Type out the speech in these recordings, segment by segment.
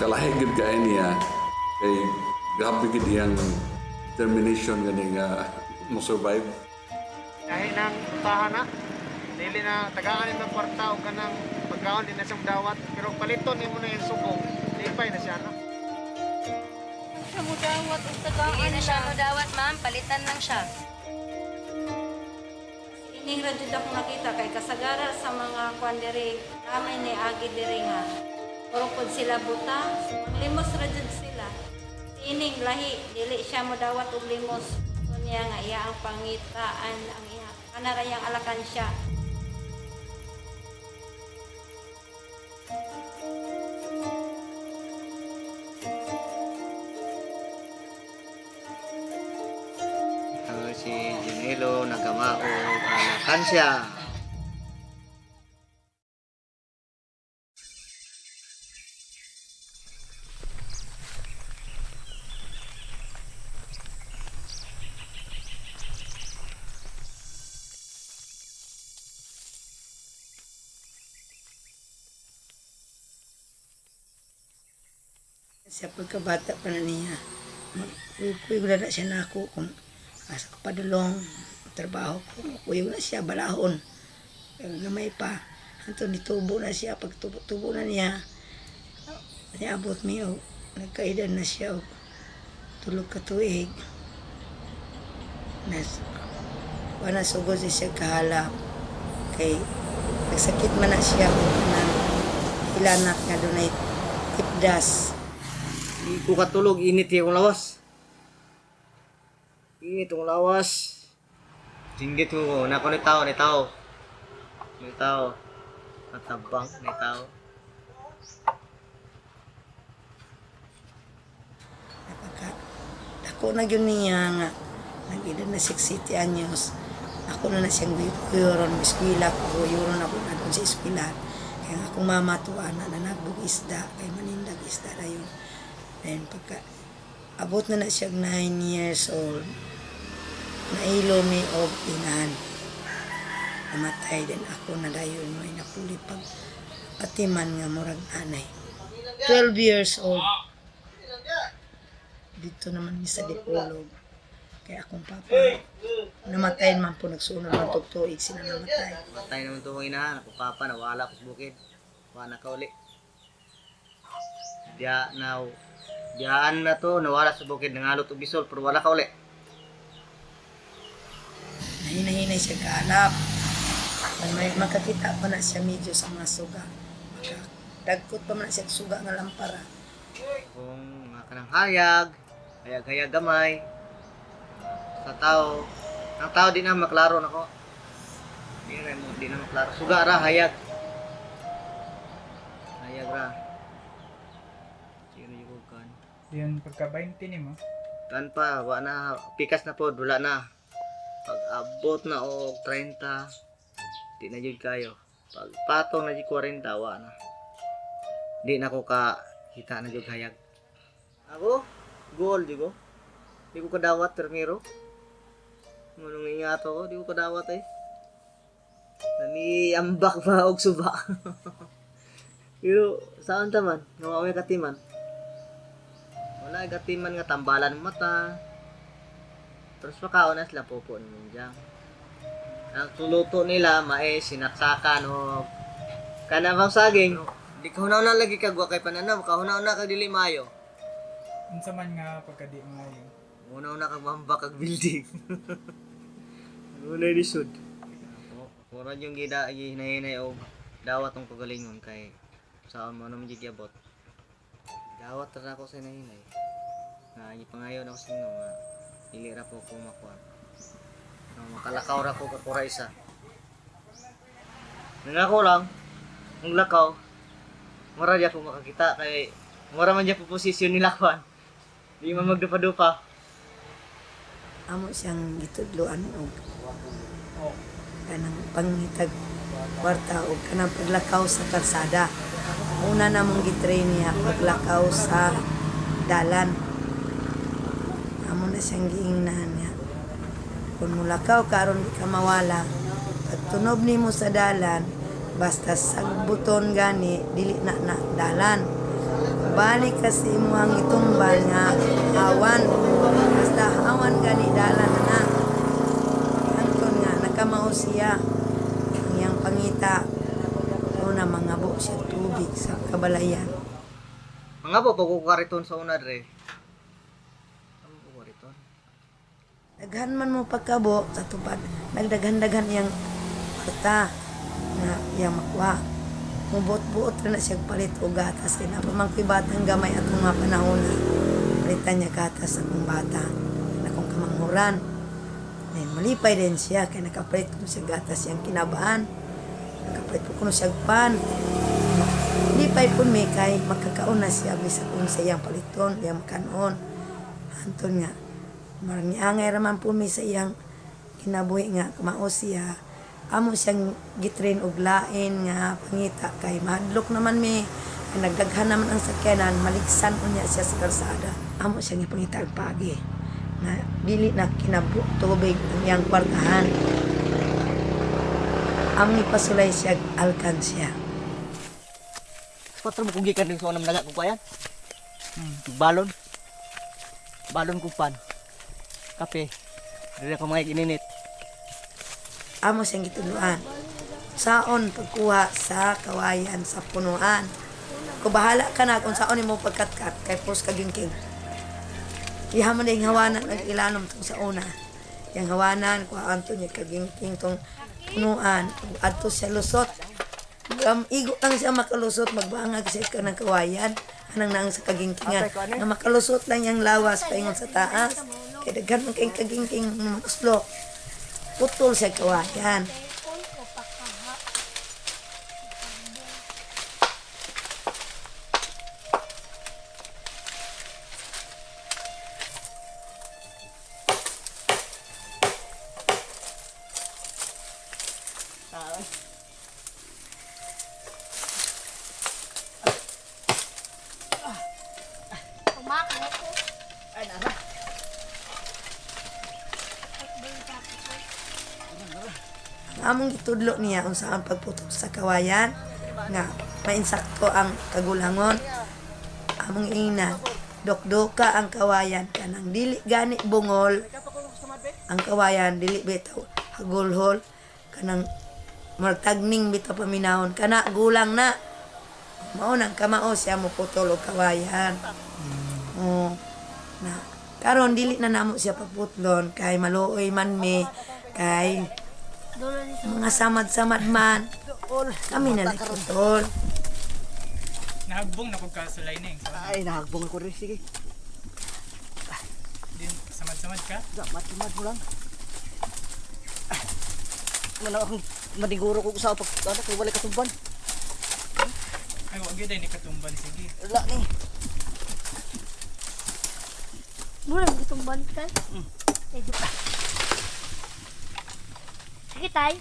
kalahi gid kay niya kay grabe gid iyang determination gani nga mo survive. Dahil nang utahan na, dili na tagaan ng kwarta o kanang pagkaon din na siyang dawat. Pero paliton ni mo na yung subong, lipay na siya, no? Siya mo dawat o tagaan Hindi na siya dawat, ma'am. Palitan lang siya. Ining radyo ako nakita kay kasagara sa mga kwandere, ramay ni agi diri nga. Purukod sila buta, limos radyo sila. Ining lahi, dili siya mo dawat og limos. Niya nga iya ang pangitaan, ang iya kanarayang alakan siya. Si Junelo, nagamao, alakan siya. Sa pagkabata pa na niya, kuyog na siya na ako kung asa ko padulong, trabaho ko, kuyog na siya, balahon. Gamay pa, hanto nitubo na siya, pag tubo na niya, niabot mi o nagkaidan na siya o tulog ka tuig. Wala sugod siya kahalap, kay nagsakit man na siya o nang ilanak nga dunay tipdas. Di ko katulog, init yung lawas. Init yung lawas. Singgit mo, nako ni tao. Ni tao. Matabang, ni tao. Ako na yun niya nga, nag-edad na 60 anyos. Ako na siyang guyuron, eskwela ko, guyuron ako na doon sa eskwela. Kaya akong mama tuwa na nagbog isda, kaya manindag isda na yun. Then pagka, abot na siya 9 years old, nailo mi og inahan. Namatay din ako na dayon mo, napuli pag patiman nga murag anay. 12 years old. Dito naman mi sa Dipolog. Kaya akong papa, namatay naman po, nagsunod ng tugtuig sila namatay. Matay naman ito kong inahan. Ako papa, nawala ko sa bukid. Wala ka uli. Diyaan na to, nawala sa bukid. Nangalot o bisol, pero wala ka uli. Nahinay siya kaanap. May makakita pa na siya medyo sa mga suga. Dagkot pa man siya suga nga lampara. Kung mga kanang hayag gamay. Sa tao. Ang tao di na maklaro na ko. Di na maklaro. Suga ra, hayag. Hayag ra. Sino yung kan? Yun, pagka-20 ni mo. Kan pa, wala na. Pikas na po, wala na. Pag abot na o 30, di na yun kayo. Pag patong na yun 40, wala na. Di na ko kita na yun hayag. Ako? Goal, di ko. Di ko kadawat, termiro. Ngunong ingato ko, di ko kadawat eh. Nani ambak ba og suba. Pero saan taman? Nawaway katiman. Wala katiman nga tambalan mata. Terus makaon na sila pupo naman dyan. Ang tuluto nila, sinaksakan o kanabang saging. Di kahunaw na lagi kagwa kay pananaw, kahunaw na kag dili mayo. Unsa man nga pagka-di maayo. Unaw na kag mamba kag building. Unay lisod. Mura yung hinahinay o dawat ng pagalingon kay saan mo naman gigyabot. Dawat ra ako sa hinahinay. Na ipangayon ako sino nga dili ra po ko makuha. Makalakaw ra ko kakura isa. Nangako lang ang lakaw. Mura diya po makakita kay mura man diya po posisyon nila kwan. Di man magdupa-dupa. Amo siyang gitudloan og kanang pangitag kwarta o kanang paglakaw sa kalsada. Una namong gitrain niya paglakaw sa dalan. Amo na siyang giingnan niya. Kung mulakaw karon di ka mawala, pag tunob nimo sa dalan, basta sa buton gani dili na dalan. balik kasi mo ang itumban nga awan. Basta awan gani dala na. Anton nga nakamao siya ang iyang pangita. Una mangabo siya tubig sa kabalayan. Mga po, pagkukariton sa una, dre. Ano pagkukariton? Daghan man mo pagkabo sa tupad. Nagdaghan-daghan iyang kwarta nga iyang makuha. Mubot-buot na siya palit o gatas. Kaya napamangkoy batang gamay atong mga panahon na palitan niya gatas sa akong bata. Na kung kamanghuran. Then, malipay din siya. Kaya nakapalit ko siya gatas yung kinabaan. Nakapalit ko siya pan. Malipay po may kay makakaon na siya. Bisa kung sa iyang paliton, iyang makanon. Anton nga. Marang niangay raman po may sa iyang kinabuhi nga. Kumao siya. Amo siyang gitrain og lain nga pangita kay mahadlok naman mi nagdaghan naman ang sakyanan maligsan unya siya sa kalsada. Amo siyang gipangita og pagi na dili na kinabu tubig ang iyang kwartahan. Amo ipasulay siya alkansya. Patro mo kung gikan rin sa unang naga kong kayan. Balon. Balon kong pan. Kape. Dili ako mga ininit. Amo siyang gituluan. Saon pagkuha sa kawayan sa punuan. Kung bahala ka na kung saon mo pagkatkat kay pus kagingking. Ihamon na yung hawanan ng ilanom tong sa una. Yung hawanan, kuhaan to niya kagingking tong punuan. Adto siya lusot. Igo lang siya makalusot, magbangag siya ka ng kawayan. Anang naang sa kagingkingan. Na makalusot lang yung lawas paingon sa taas. Kaya daghan man kayong kagingking uslok. Putol sa kawayan. Among gitudlo niya kung saan pagputok sa kawayan nga mainsakto ang kagulangon. Among ina dokdoka ang kawayan kanang dili gani bungol ang kawayan dili bitaw hagulhol kanang martagning bitaw paminahon kana gulang na mao nang kamao siya mo putol og kawayan. Na karon dili na namo siya paputlon kay maluoy man mi kay mga samad-samad man. Kami na nagputol. Nahagbong na kung kasulay ning. Ay, nahagbong ako rin. Sige. Din samad-samad ka? Mat-mat mo lang. Mana akong maniguro ko sa pag kay wala katumban. Ay, wag yun ni katumban. Sige. Wala ni. Mura gitong balikan. Sige tay.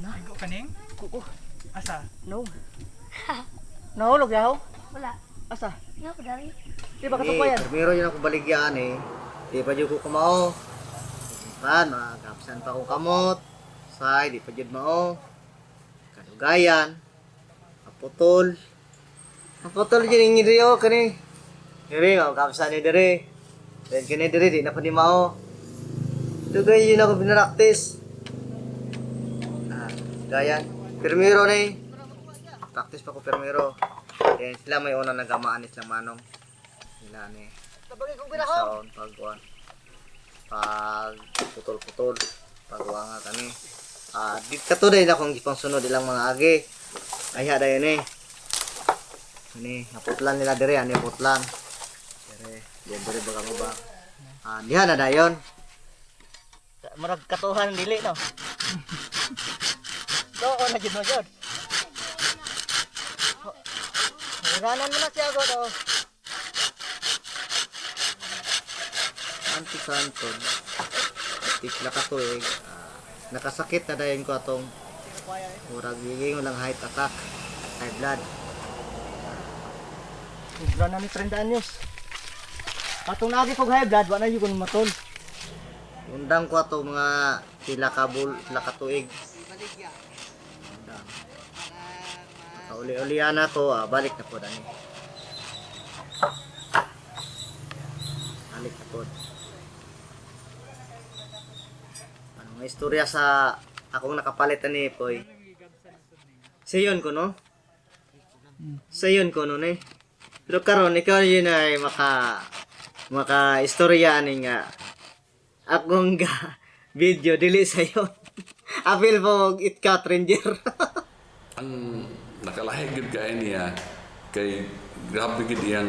Igo ka ning? Kuko. Asa? No. Nahulog yaw? Wala. Asa? Nga ko dari. Di ba katupayan? Pero yun ako baligyan eh. Di pa dyan ko kumao. Pan, magkapsan pa akong kamot. Say, di pa dyan mao. Kadugayan. Aputol. Aputol dyan yung diri o kani. Diri, magkapsan ni diri. Then kani diri, di na pa di mao. Dugay yun ako binaraktis. Gayan. Permiro na eh. Practice pa ko permiro. Then sila may unang nagamaan silang manong. Sila ni. Sound pagkuhan. Pag putol-putol. Pagkuhan nga kami. Dito to dahil akong gipang sunod ilang mga agi. Kaya dayon eh. Ini, naputlan nila dire. Ano yung putlan? Dire baga mo ba? Diha na dayon. Marag katuhan dili no? Oo, na gid mo jud. Hiranan mo na siya ko to. Anti-kanton. Tikla ka to eh. Nakasakit na dayon ko atong murag giging lang height attack. High blood. Sobra na ni 30 anyos. Atong nagi kog high blood, wala yun kung matol. Undang ko ato mga pila ka tuig. Kauli-ulian na to, balik na po dani. balik ako. Ano nga istorya sa akong nakapalit ni Poy. Sayon ko no? Sayon ko no eh. Pero karon ikaw yun ay maka istorya ani nga akong video dili sayon. Apil po it cat ranger. Ang nakalahi gid kay niya kay grabe gid iyang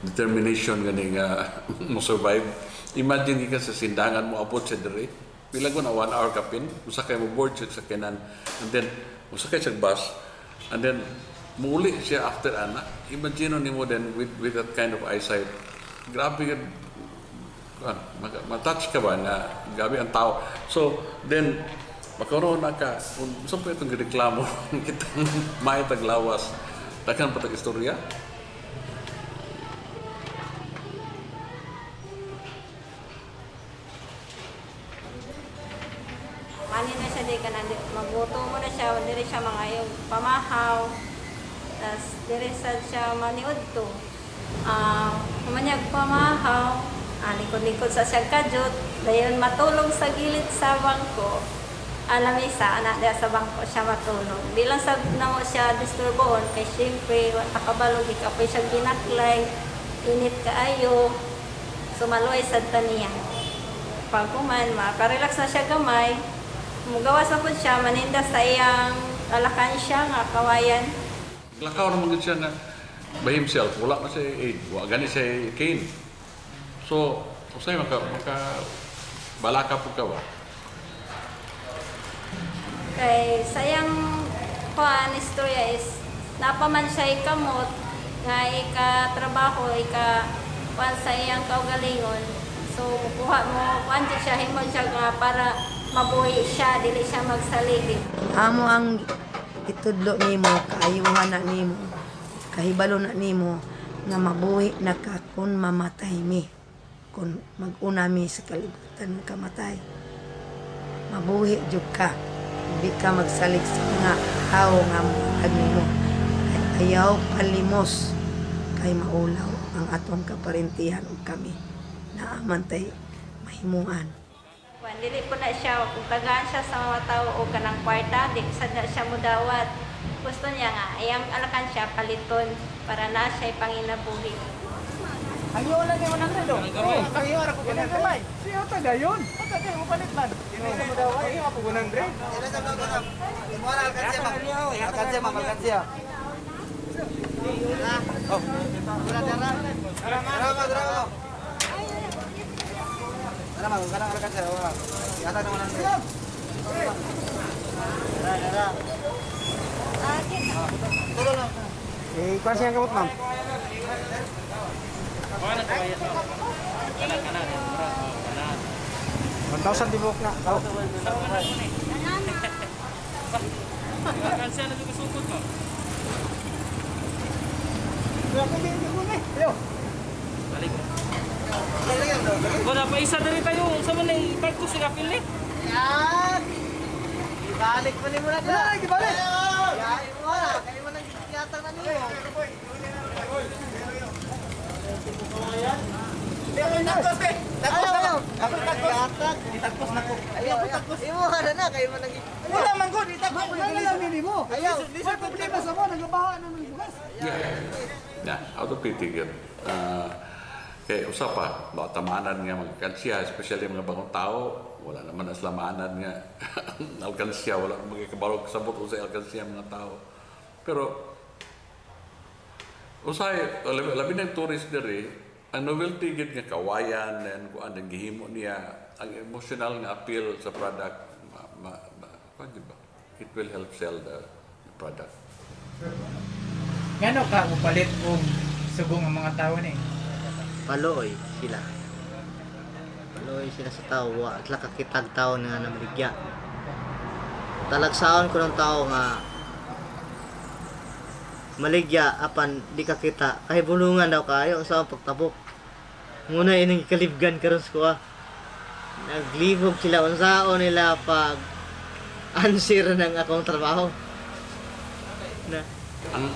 determination gani nga mo survive. Imagine ka sa sindangan mo abot sa diri. Pila ko na 1 hour kapin, usa kay mo board siya sa kanan and then usa kay sa bus and then muli siya after ana. Imagine nimo then with that kind of eyesight. Grabe gid matouch ka ba na gabi ang tao. So then makaroon na ka, kung saan po itong reklamo, kitang may taglawas, takhan pa tag-istorya. Mani na siya di ka na, magluto mo na siya, diri siya mga yung pamahaw, tas diri siya maniud to. Kumanyag pamahaw, likod-likod sa siyang kajut, dayon matulog sa gilid sa bangko. Lamisa, anak dia sa bangko siya matulog. Di lang sa namo siya disturboon, kay siyempre, nakabalog, ikapoy siya ginaklay, init kaayo, sumaloy sa taniya. Pag kuman, makarelax na siya gamay, mugawas na po siya, maninda sa iyang alakan siya, nga kawayan. Lakaw naman gud siya na by himself, wala na siya aid, wala gani siya cane. So, usay maka balaka po ka ba? Kay sayang kuan istorya is napaman siya ikamot nga ika-trabaho, kuan sa iyang kaugalingon. So kuha mo kuan di siya himo siya nga para mabuhi siya, dili siya magsaligid. Amo ang itudlo nimo, kaayuhan na nimo, kahibalo na nimo nga mabuhi na ka kung mamatay mi. Kung mag-una mi sa kalibutan kamatay. Mabuhi jud ka. Hindi ka magsalig sa mga tao nga mga nimo. Ayaw palimos kay maulaw ang atong kaparintihan ug kami. Naamantay mahimuan. Kuan dili po na siya kung tagaan siya sa mga tao o kanang kwarta, di sad na siya mudawat. Gusto niya nga ayang alakan siya paliton para na siya panginabuhi. Ayaw lang yung 100 do. Ayaw ra ko ganang kamay. Siya ta dayon. Ata kay mo palit man. Kini sa mo daw ay ako 100. Ila sa mga kanang. Imo ra kan siya mamalkan siya. Oh. Drama. Drama, kanang alakan siya. Yata na 100. Tulo lang. Kuan siya kamot ma'am. Kanan. 1,000 dibok na. Oh. Kan siya na sukot mo. Ako din ko ni. Yo. Balik. Wala pa isa dali tayo. Sa man ay park ko sa kapil ni. Yan. Ibalik pa ni mo na ka. Ibalik. Ya, imo na. Kay mo nang tiyata na niyo. Takos na ko. Ayaw, takos. Imo kada na kay mo nang. Wala man gud, itakos mo lang nimo. Ayaw, di sa problema sa mo nagabaha na ng bugas. Yeah, out of pity yun. Kaya usapa, tamanan nga magkansya, especially mga bagong tao, wala naman ang slamanan nga alkansya, wala naman kabarog kasabot sa alkansya mga tao. Pero, usay, labi ng tourist diri, ang novelty gid nga kawayan, and kung anong gihimo niya, ang emotional nga appeal sa product, it will help sell the product. Ngano ka upalit og subong ang mga tao ni? Paloy sila. Paloy sila sa tao. At lakakitag tao nga namaligya. Talagsaon ko ng tao nga maligya apan di ka kita. Kay bulungan daw kayo sa pagtabok. Muna ining kalibgan karon ko. Naglibog sila unsaon nila pag answer ng akong trabaho. Na Ang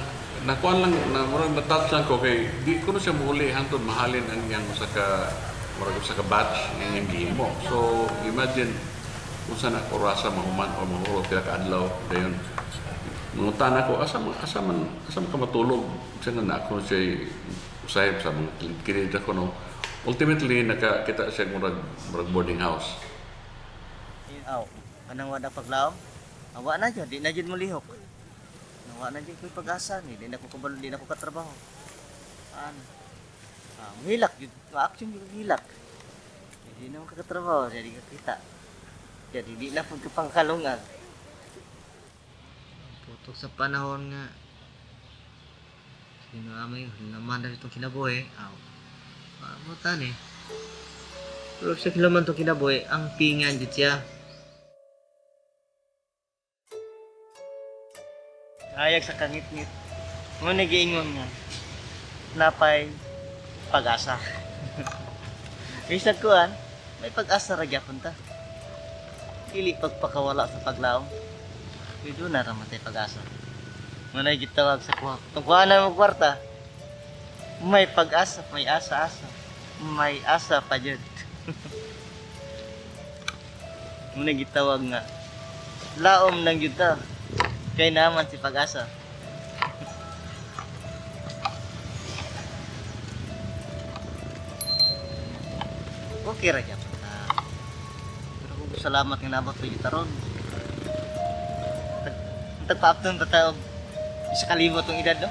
nakuan lang na murang natouch lang ko kay di ko na siya muli hangtod mahalin ang yang usa ka murag sa ka-batch nga gihimo. So imagine kung saan ako rasa mahuman o mahulog kaya kaadlaw dayon mangutan ako asa man ka matulog sa na ako siya usahib sa mga kilid ako no. Ultimately nakakita siya murag boarding house. Aw, kanang wala paglaom. Awa na jud, di na jud mo lihok. Nawa na jud ko'y pag-asa ni, di na ko kabalo, di na ko katrabaho. Ano? Hilak jud, action jud hilak. Di na mo katrabaho, jadi ka kita. Jadi di na pud ka pangkalungan. Putok sa panahon nga sino amay naman na itong kinabuhi. Aw. Mo tani. Pero sa kilaman itong kinabuhi, ang pingan jud siya. Ayag sa kangit-ngit. Mo nagiingon nga. Napay pag-asa. Isag kuan, may pag-asa ra gyapon ta. Dili pagpakawala sa paglaom. Pwede na raman tayo pag-asa. Mo na gitawag sa kuha. Kung kuha na mo kwarta, may pag-asa, may asa-asa. May asa pa dyan. Mo na gitawag nga. Laom ng yuta. Kaya naman si pag-asa. Okay ra gyapon ta. Pero kung salamat nga nabot ko taron. Tagpaapton ta tayo. Isa kalimot tong edad no.